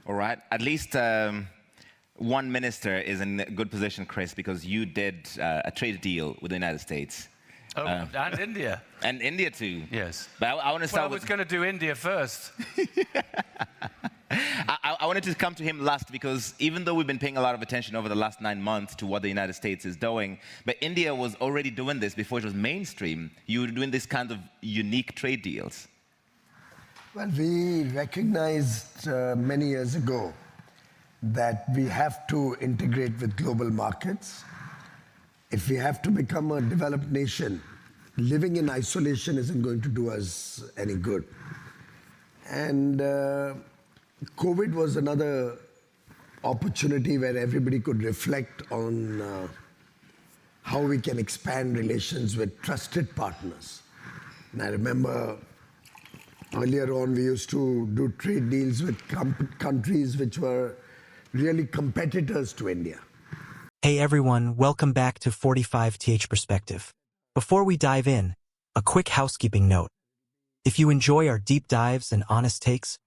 All right. At least one minister is in a good position, Chris, because you did a trade deal with the United States. Oh, and India. And India too. Yes. But I want to start I was going to do India first. I wanted to come to him last because even though we've been paying a lot of attention over the last 9 months to what the United States is doing, but India was already doing this before it was mainstream. You were doing this kind of unique trade deals. Well, we recognized many years ago that we have to integrate with global markets. If we have to become a developed nation, living in isolation isn't going to do us any good. And COVID was another opportunity where everybody could reflect on how we can expand relations with trusted partners. And I remember earlier on, we used to do trade deals with countries which were really competitors to India. Hey everyone, welcome back to 45th Perspective. Before we dive in, a quick housekeeping note. If you enjoy our deep dives and honest takes,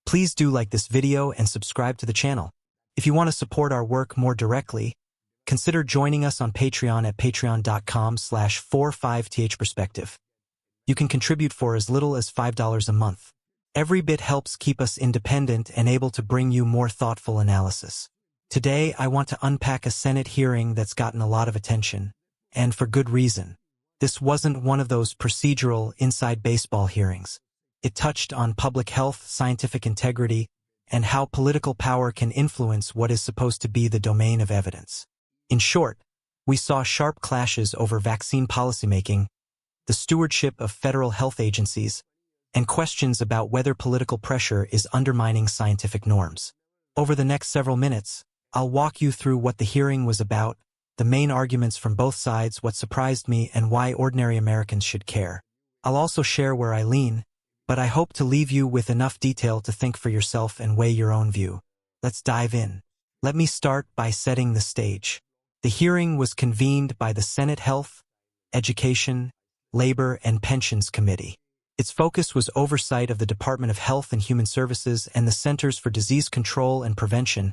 please do like this video and subscribe to the channel. If you want to support our work more directly, consider joining us on Patreon at patreon.com/45thperspective. You can contribute for as little as $5 a month. Every bit helps keep us independent and able to bring you more thoughtful analysis. Today, I want to unpack a Senate hearing that's gotten a lot of attention, and for good reason. This wasn't one of those procedural, inside baseball hearings. It touched on public health, scientific integrity, and how political power can influence what is supposed to be the domain of evidence. In short, we saw sharp clashes over vaccine policymaking, the stewardship of federal health agencies, and questions about whether political pressure is undermining scientific norms. Over the next several minutes, I'll walk you through what the hearing was about, the main arguments from both sides, what surprised me, and why ordinary Americans should care. I'll also share where I lean, but I hope to leave you with enough detail to think for yourself and weigh your own view. Let's dive in. Let me start by setting the stage. The hearing was convened by the Senate Health, Education, Labor, and Pensions Committee. Its focus was oversight of the Department of Health and Human Services and the Centers for Disease Control and Prevention,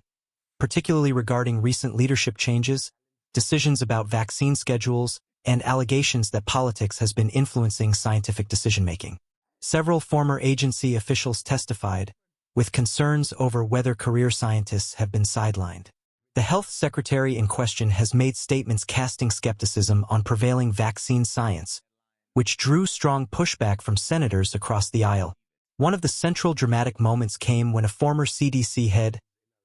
particularly regarding recent leadership changes, decisions about vaccine schedules, and allegations that politics has been influencing scientific decision-making. Several former agency officials testified, with concerns over whether career scientists have been sidelined. The health secretary in question has made statements casting skepticism on prevailing vaccine science, which drew strong pushback from senators across the aisle. One of the central dramatic moments came when a former CDC head,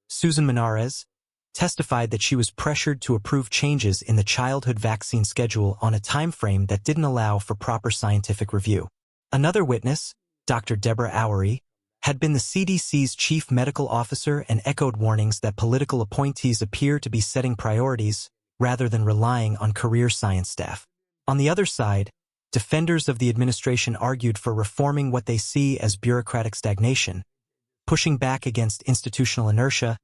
Susan Minares, testified that she was pressured to approve changes in the childhood vaccine schedule on a time frame that didn't allow for proper scientific review. Another witness, Dr. Deborah Oury, had been the CDC's chief medical officer and echoed warnings that political appointees appear to be setting priorities rather than relying on career science staff. On the other side, defenders of the administration argued for reforming what they see as bureaucratic stagnation, pushing back against institutional inertia,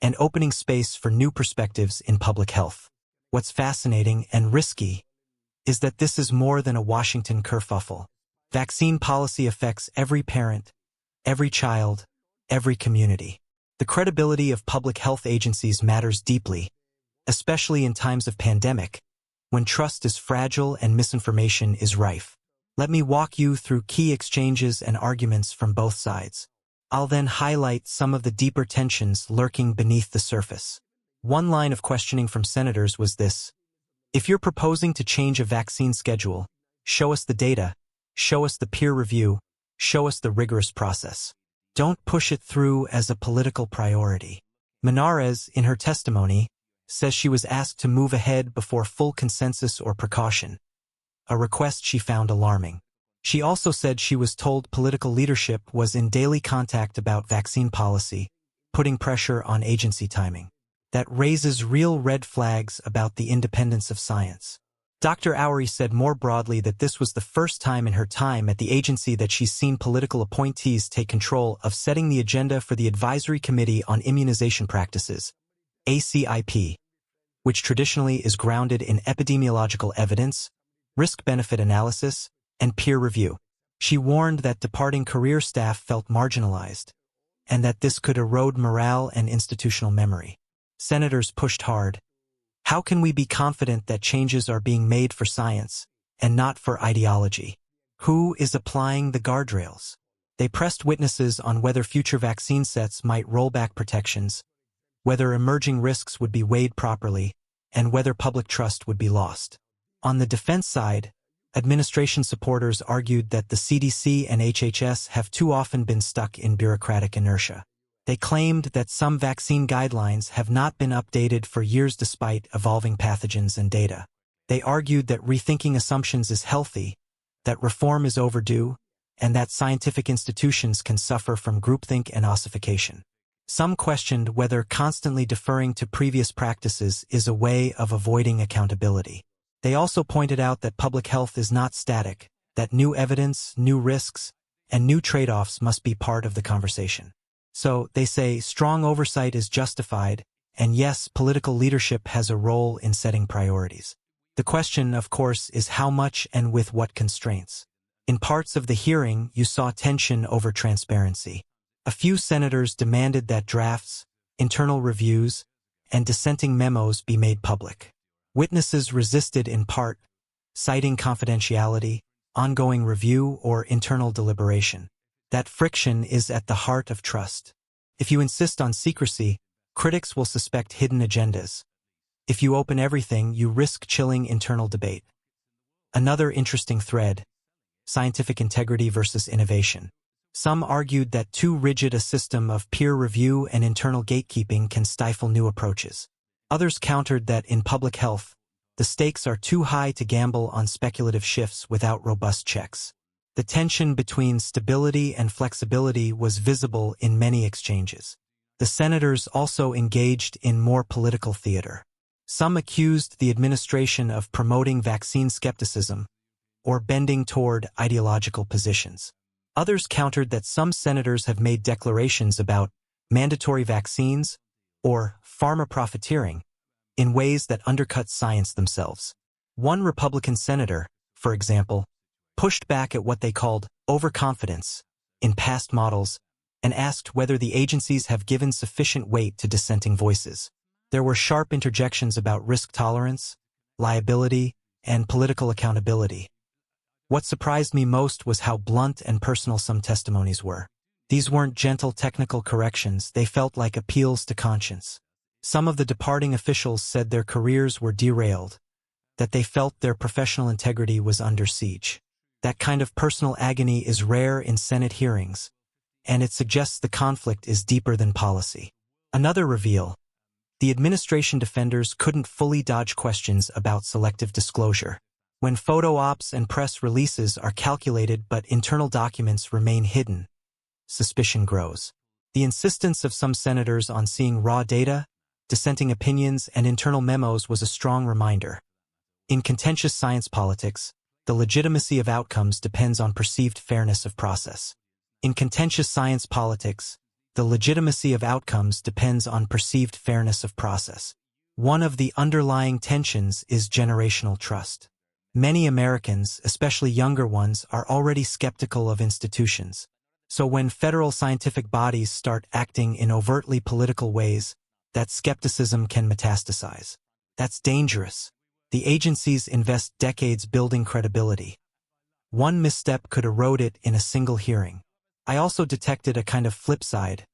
and opening space for new perspectives in public health. What's fascinating and risky is that this is more than a Washington kerfuffle. Vaccine policy affects every parent, every child, every community. The credibility of public health agencies matters deeply, especially in times of pandemic, when trust is fragile and misinformation is rife. Let me walk you through key exchanges and arguments from both sides. I'll then highlight some of the deeper tensions lurking beneath the surface. One line of questioning from senators was this: if you're proposing to change a vaccine schedule, show us the data, show us the peer review, show us the rigorous process. Don't push it through as a political priority. Minares, in her testimony, says she was asked to move ahead before full consensus or precaution, a request she found alarming. She also said she was told political leadership was in daily contact about vaccine policy, putting pressure on agency timing. That raises real red flags about the independence of science. Dr. Oury said more broadly that this was the first time in her time at the agency that she's seen political appointees take control of setting the agenda for the Advisory Committee on Immunization Practices, ACIP, which traditionally is grounded in epidemiological evidence, risk-benefit analysis, and peer review. She warned that departing career staff felt marginalized, and that this could erode morale and institutional memory. Senators pushed hard. How can we be confident that changes are being made for science and not for ideology? Who is applying the guardrails? They pressed witnesses on whether future vaccine sets might roll back protections, whether emerging risks would be weighed properly, and whether public trust would be lost. On the defense side, administration supporters argued that the CDC and HHS have too often been stuck in bureaucratic inertia. They claimed that some vaccine guidelines have not been updated for years despite evolving pathogens and data. They argued that rethinking assumptions is healthy, that reform is overdue, and that scientific institutions can suffer from groupthink and ossification. Some questioned whether constantly deferring to previous practices is a way of avoiding accountability. They also pointed out that public health is not static, that new evidence, new risks, and new trade-offs must be part of the conversation. So, they say strong oversight is justified, and yes, political leadership has a role in setting priorities. The question, of course, is how much and with what constraints. In parts of the hearing, you saw tension over transparency. A few senators demanded that drafts, internal reviews, and dissenting memos be made public. Witnesses resisted in part, citing confidentiality, ongoing review, or internal deliberation. That friction is at the heart of trust. If you insist on secrecy, critics will suspect hidden agendas. If you open everything, you risk chilling internal debate. Another interesting thread: scientific integrity versus innovation. Some argued that too rigid a system of peer review and internal gatekeeping can stifle new approaches. Others countered that in public health, the stakes are too high to gamble on speculative shifts without robust checks. The tension between stability and flexibility was visible in many exchanges. The senators also engaged in more political theater. Some accused the administration of promoting vaccine skepticism or bending toward ideological positions. Others countered that some senators have made declarations about mandatory vaccines or pharma profiteering in ways that undercut science themselves. One Republican senator, for example, pushed back at what they called overconfidence in past models and asked whether the agencies have given sufficient weight to dissenting voices. There were sharp interjections about risk tolerance, liability, and political accountability. What surprised me most was how blunt and personal some testimonies were. These weren't gentle technical corrections, they felt like appeals to conscience. Some of the departing officials said their careers were derailed, that they felt their professional integrity was under siege. That kind of personal agony is rare in Senate hearings, and it suggests the conflict is deeper than policy. Another reveal: the administration defenders couldn't fully dodge questions about selective disclosure. When photo ops and press releases are calculated but internal documents remain hidden, suspicion grows. The insistence of some senators on seeing raw data, dissenting opinions, and internal memos was a strong reminder. In contentious science politics, the legitimacy of outcomes depends on perceived fairness of process. In contentious science politics, the legitimacy of outcomes depends on perceived fairness of process. One of the underlying tensions is generational trust. Many Americans, especially younger ones, are already skeptical of institutions. So when federal scientific bodies start acting in overtly political ways, that skepticism can metastasize. That's dangerous. The agencies invest decades building credibility. One misstep could erode it in a single hearing. I also detected a kind of flip side.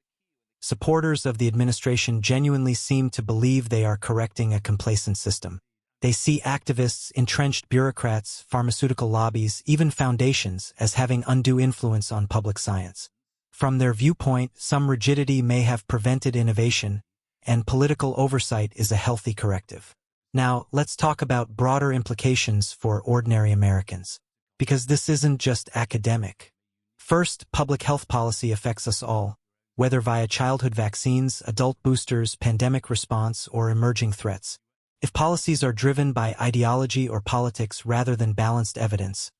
Supporters of the administration genuinely seem to believe they are correcting a complacent system. They see activists, entrenched bureaucrats, pharmaceutical lobbies, even foundations as having undue influence on public science. From their viewpoint, some rigidity may have prevented innovation, and political oversight is a healthy corrective. Now, let's talk about broader implications for ordinary Americans, because this isn't just academic. First, public health policy affects us all, whether via childhood vaccines, adult boosters, pandemic response, or emerging threats. If policies are driven by ideology or politics rather than balanced evidence,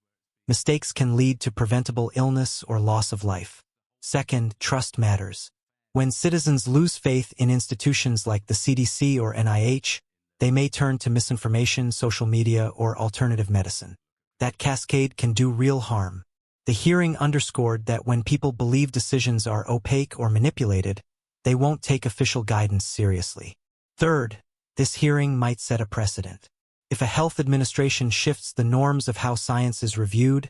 mistakes can lead to preventable illness or loss of life. Second, trust matters. When citizens lose faith in institutions like the CDC or NIH, they may turn to misinformation, social media, or alternative medicine. That cascade can do real harm. The hearing underscored that when people believe decisions are opaque or manipulated, they won't take official guidance seriously. Third, this hearing might set a precedent. If a health administration shifts the norms of how science is reviewed,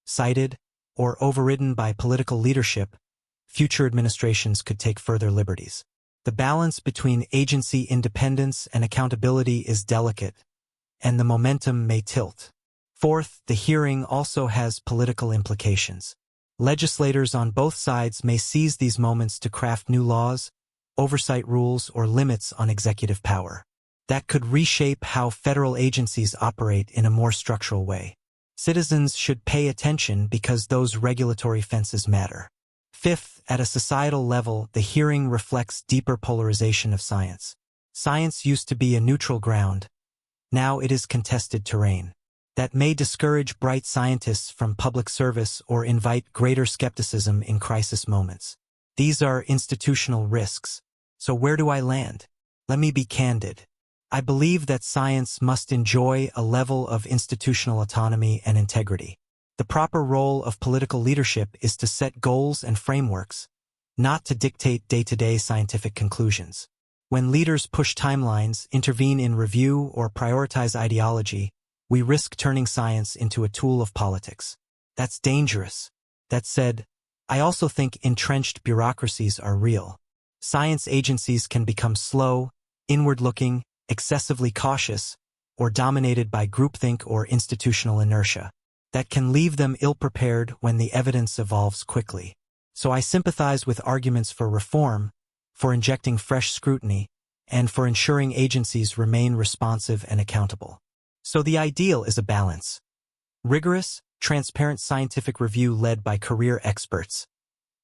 cited, or overridden by political leadership, future administrations could take further liberties. The balance between agency independence and accountability is delicate, and the momentum may tilt. Fourth, the hearing also has political implications. Legislators on both sides may seize these moments to craft new laws, oversight rules, or limits on executive power. That could reshape how federal agencies operate in a more structural way. Citizens should pay attention because those regulatory fences matter. Fifth, at a societal level, the hearing reflects deeper polarization of science. Science used to be a neutral ground. Now it is contested terrain. That may discourage bright scientists from public service or invite greater skepticism in crisis moments. These are institutional risks. So where do I land? Let me be candid. I believe that science must enjoy a level of institutional autonomy and integrity. The proper role of political leadership is to set goals and frameworks, not to dictate day-to-day scientific conclusions. When leaders push timelines, intervene in review, or prioritize ideology, we risk turning science into a tool of politics. That's dangerous. That said, I also think entrenched bureaucracies are real. Science agencies can become slow, inward-looking, excessively cautious, or dominated by groupthink or institutional inertia. That can leave them ill-prepared when the evidence evolves quickly. So I sympathize with arguments for reform, for injecting fresh scrutiny, and for ensuring agencies remain responsive and accountable. So the ideal is a balance. Rigorous, transparent scientific review led by career experts,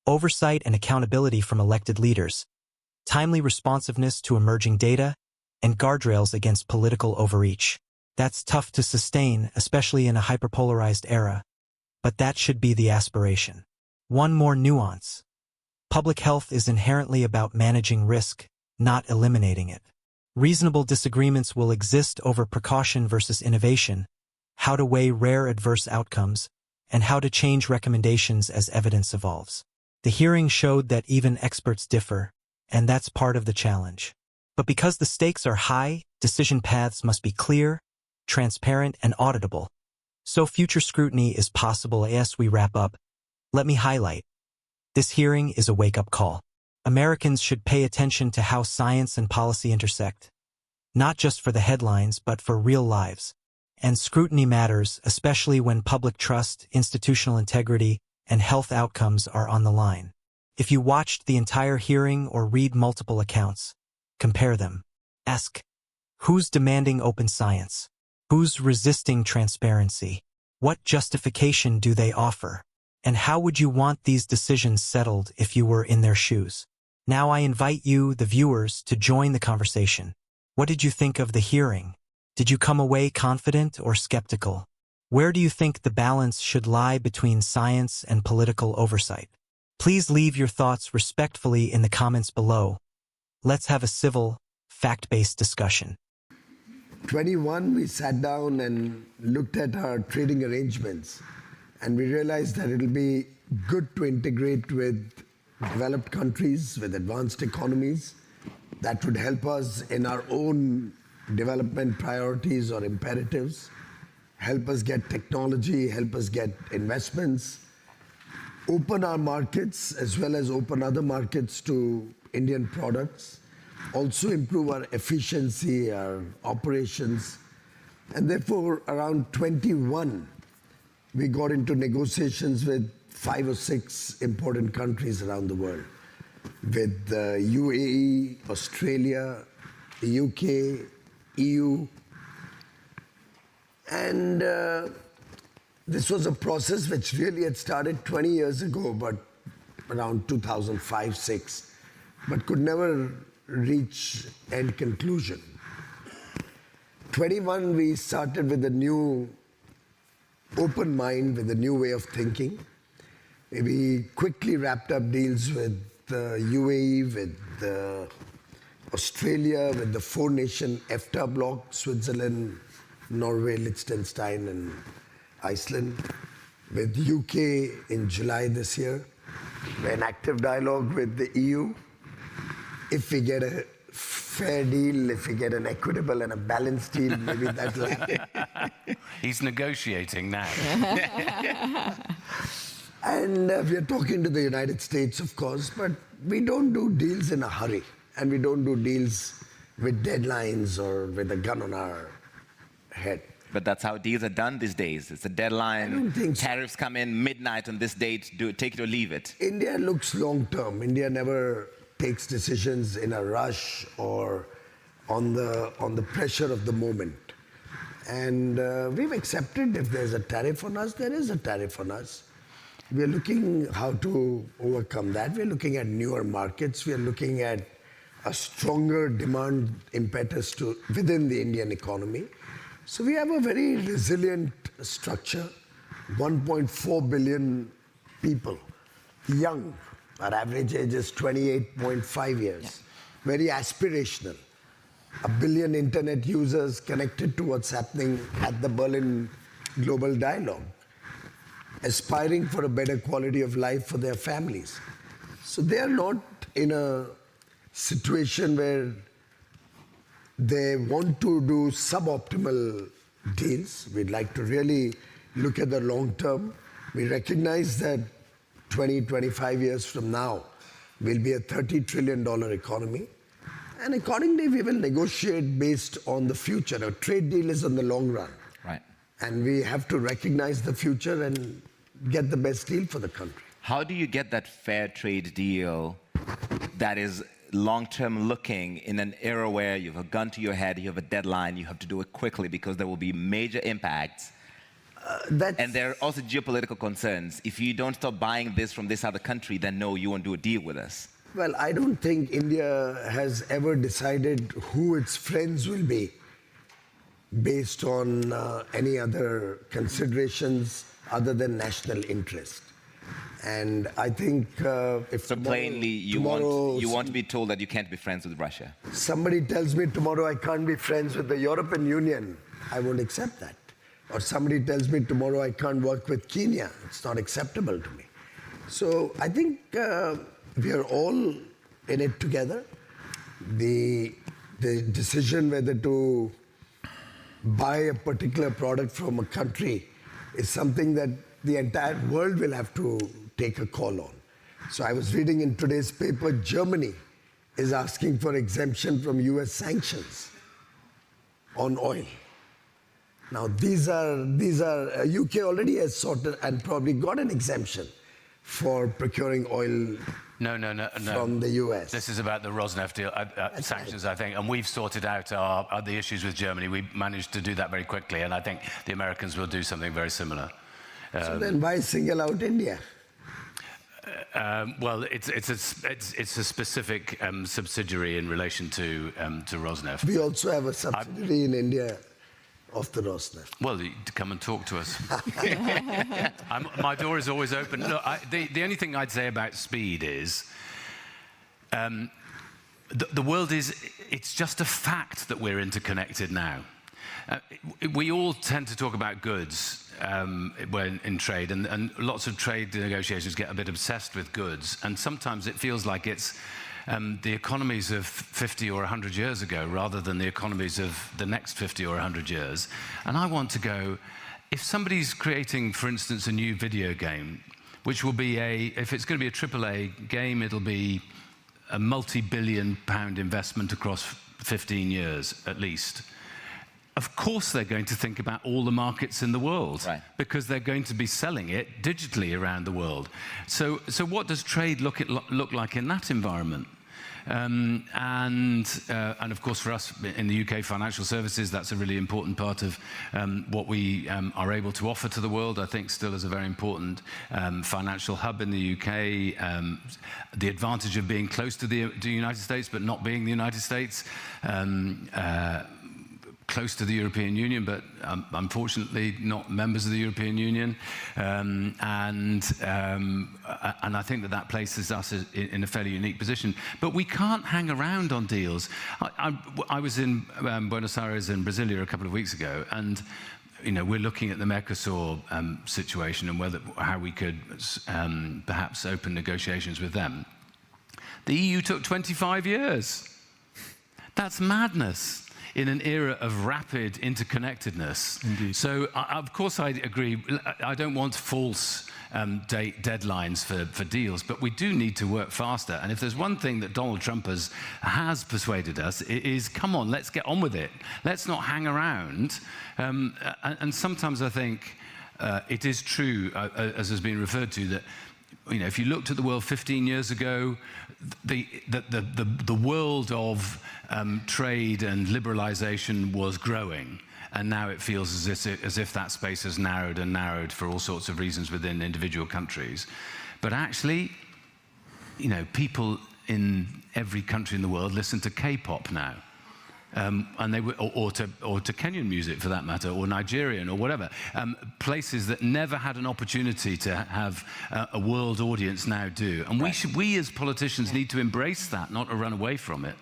oversight and accountability from elected leaders, timely responsiveness to emerging data, and guardrails against political overreach. That's tough to sustain, especially in a hyperpolarized era, but that should be the aspiration. One more nuance. Public health is inherently about managing risk, not eliminating it. Reasonable disagreements will exist over precaution versus innovation, how to weigh rare adverse outcomes, and how to change recommendations as evidence evolves. The hearing showed that even experts differ, and that's part of the challenge. But because the stakes are high, decision paths must be clear, transparent, and auditable. So future scrutiny is possible. As we wrap up, let me highlight. This hearing is a wake-up call. Americans should pay attention to how science and policy intersect, not just for the headlines, but for real lives. And scrutiny matters, especially when public trust, institutional integrity, and health outcomes are on the line. If you watched the entire hearing or read multiple accounts, compare them. Ask, who's demanding open science? Who's resisting transparency? What justification do they offer? And how would you want these decisions settled if you were in their shoes? Now I invite you, the viewers, to join the conversation. What did you think of the hearing? Did you come away confident or skeptical? Where do you think the balance should lie between science and political oversight? Please leave your thoughts respectfully in the comments below. Let's have a civil, fact-based discussion. 21, we sat down and looked at our trading arrangements, and we realized that it'll be good to integrate with developed countries, with advanced economies. That would help us in our own development priorities or imperatives, help us get technology, help us get investments, open our markets as well as open other markets to Indian products, also improve our efficiency, our operations. And therefore, around 21, we got into negotiations with 5 or 6 important countries around the world, with UAE, Australia, UK, EU. And this was a process which really had started 20 years ago, but around 2005-06, but could never reach end conclusion. 21, we started with a new open mind, with a new way of thinking. We quickly wrapped up deals with the UAE, with Australia, with the 4-nation EFTA bloc, Switzerland, Norway, Liechtenstein, and Iceland. with UK in July this year. We're in active dialogue with the EU. If we get a fair deal, if we get an equitable and a balanced deal, maybe that will happen. He's negotiating now. And we are talking to the United States, of course, but we don't do deals in a hurry. And we don't do deals with deadlines or with a gun on our head. But that's how deals are done these days. It's a deadline. I don't think so. Tariffs come in midnight on this date. Take it or leave it. India looks long term. India never takes decisions in a rush or on the pressure of the moment. And we've accepted if there's a tariff on us, there is a tariff on us. We're looking how to overcome that. We're looking at newer markets. We're looking at a stronger demand impetus within the Indian economy. So we have a very resilient structure, 1.4 billion people, young. Our average age is 28.5 years, yeah. Very aspirational. 1 billion internet users connected to what's happening at the Berlin Global Dialogue, aspiring for a better quality of life for their families. So they are not in a situation where they want to do suboptimal deals. We'd like to really look at the long term. We recognize that 20, 25 years from now, we'll be a $30 trillion economy. And accordingly, we will negotiate based on the future. A trade deal is on the long run. Right. And we have to recognize the future and get the best deal for the country. How do you get that fair trade deal that is long-term looking in an era where you have a gun to your head, you have a deadline, you have to do it quickly because there will be major impacts? And there are also geopolitical concerns. If you don't stop buying this from this other country, then no, you won't do a deal with us. Well, I don't think India has ever decided who its friends will be based on any other considerations other than national interest. And I think if so plainly you want to be told that you can't be friends with Russia. Somebody tells me tomorrow I can't be friends with the European Union, I won't accept that. Or somebody tells me tomorrow I can't work with Kenya, it's not acceptable to me. So I think we are all in it together. The decision whether to buy a particular product from a country is something that the entire world will have to take a call on. So I was reading in today's paper, Germany is asking for exemption from US sanctions on oil. Now these are UK already has sorted and probably got an exemption for procuring oil from the US. This is about the Rosneft deal, sanctions, right. I think, and we've sorted out the issues with Germany. We managed to do that very quickly, and I think the Americans will do something very similar. So then why single out India? Well, it's a specific subsidiary in relation to Rosneft. We also have a subsidiary in India of the Rosneft. Well, come and talk to us. My door is always open. Look, the only thing I'd say about speed is the world it's just a fact that we're interconnected now. We all tend to talk about goods when in trade, and lots of trade negotiations get a bit obsessed with goods, and sometimes it feels like it's the economies of 50 or 100 years ago rather than the economies of the next 50 or 100 years. And I want to go, if somebody's creating, for instance, a new video game, which will be if it's going to be a AAA game, it'll be a multi-billion pound investment across 15 years at least. Of course they're going to think about all the markets in the world, right, because they're going to be selling it digitally around the world. So what does trade look like in that environment? And of course for us in the UK financial services, that's a really important part of what we are able to offer to the world. I think still is a very important financial hub in the UK. The advantage of being close to the United States but not being the United States. Close to the European Union, but unfortunately not members of the European Union, and I think that places us in a fairly unique position. But we can't hang around on deals. I was in Buenos Aires in Brasilia a couple of weeks ago, and we're looking at the Mercosur situation and how we could perhaps open negotiations with them. The EU took 25 years. That's madness in an era of rapid interconnectedness. Indeed. So, of course, I agree. I don't want false deadlines for deals, but we do need to work faster. And if there's one thing that Donald Trump has persuaded us, it is, come on, let's get on with it. Let's not hang around. And sometimes I think it is true, as has been referred to, that if you looked at the world 15 years ago, the world of trade and liberalization was growing. And now it feels as if that space has narrowed and narrowed for all sorts of reasons within individual countries. But actually, people in every country in the world listen to K-pop now. And they or to Kenyan music for that matter, or Nigerian, or whatever. Places that never had an opportunity to have a world audience now do. And we as politicians need to embrace that, not to run away from it.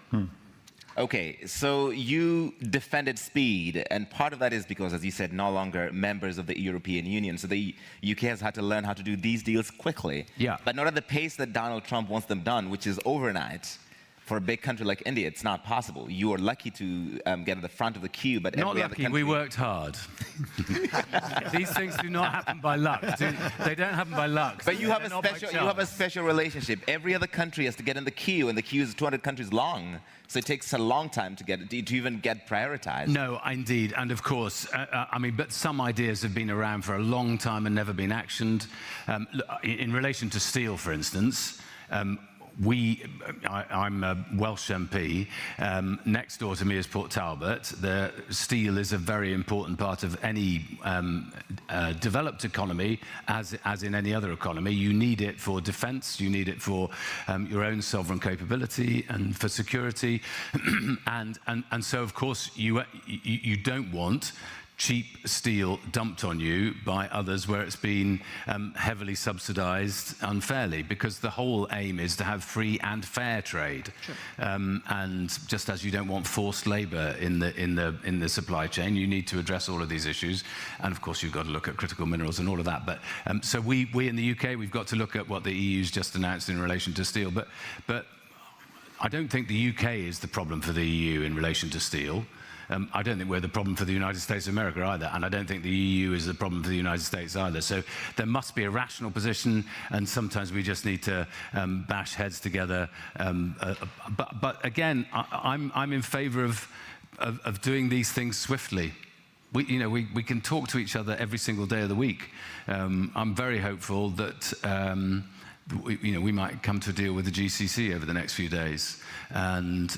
Okay, so you defended speed, and part of that is because, as you said, no longer members of the European Union. So the UK has had to learn how to do these deals quickly. Yeah. But not at the pace that Donald Trump wants them done, which is overnight. For a big country like India, it's not possible. You are lucky to get at the front of the queue, but not every lucky, other country... we worked hard. These things do not happen by luck. They don't happen by luck. But you have a special relationship. Every other country has to get in the queue, and the queue is 200 countries long. So it takes a long time to even get prioritized. No, indeed, and of course, but some ideas have been around for a long time and never been actioned. In relation to steel, for instance, I'm a Welsh MP. Next door to me is Port Talbot. The steel is a very important part of any developed economy, as in any other economy. You need it for defence. You need it for your own sovereign capability and for security. and so, of course, you don't want cheap steel dumped on you by others where it's been heavily subsidized unfairly, because the whole aim is to have free and fair trade. Sure. And just as you don't want forced labor in the supply chain, you need to address all of these issues. And of course, you've got to look at critical minerals and all of that. But so we in the UK, we've got to look at what the EU's just announced in relation to steel. But I don't think the UK is the problem for the EU in relation to steel. I don't think we're the problem for the United States of America either, and I don't think the EU is the problem for the United States either. So there must be a rational position, and sometimes we just need to bash heads together. But again, I'm in favour of doing these things swiftly. We can talk to each other every single day of the week. I'm very hopeful that we might come to a deal with the GCC over the next few days, and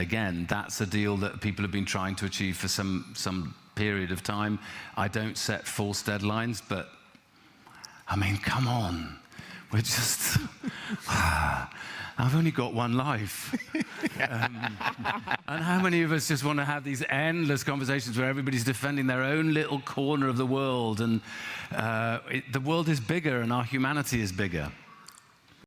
again, that's a deal that people have been trying to achieve for some period of time. I don't set false deadlines, but I mean, come on, we're just. I've only got one life. And how many of us just want to have these endless conversations where everybody's defending their own little corner of the world? And the world is bigger and our humanity is bigger.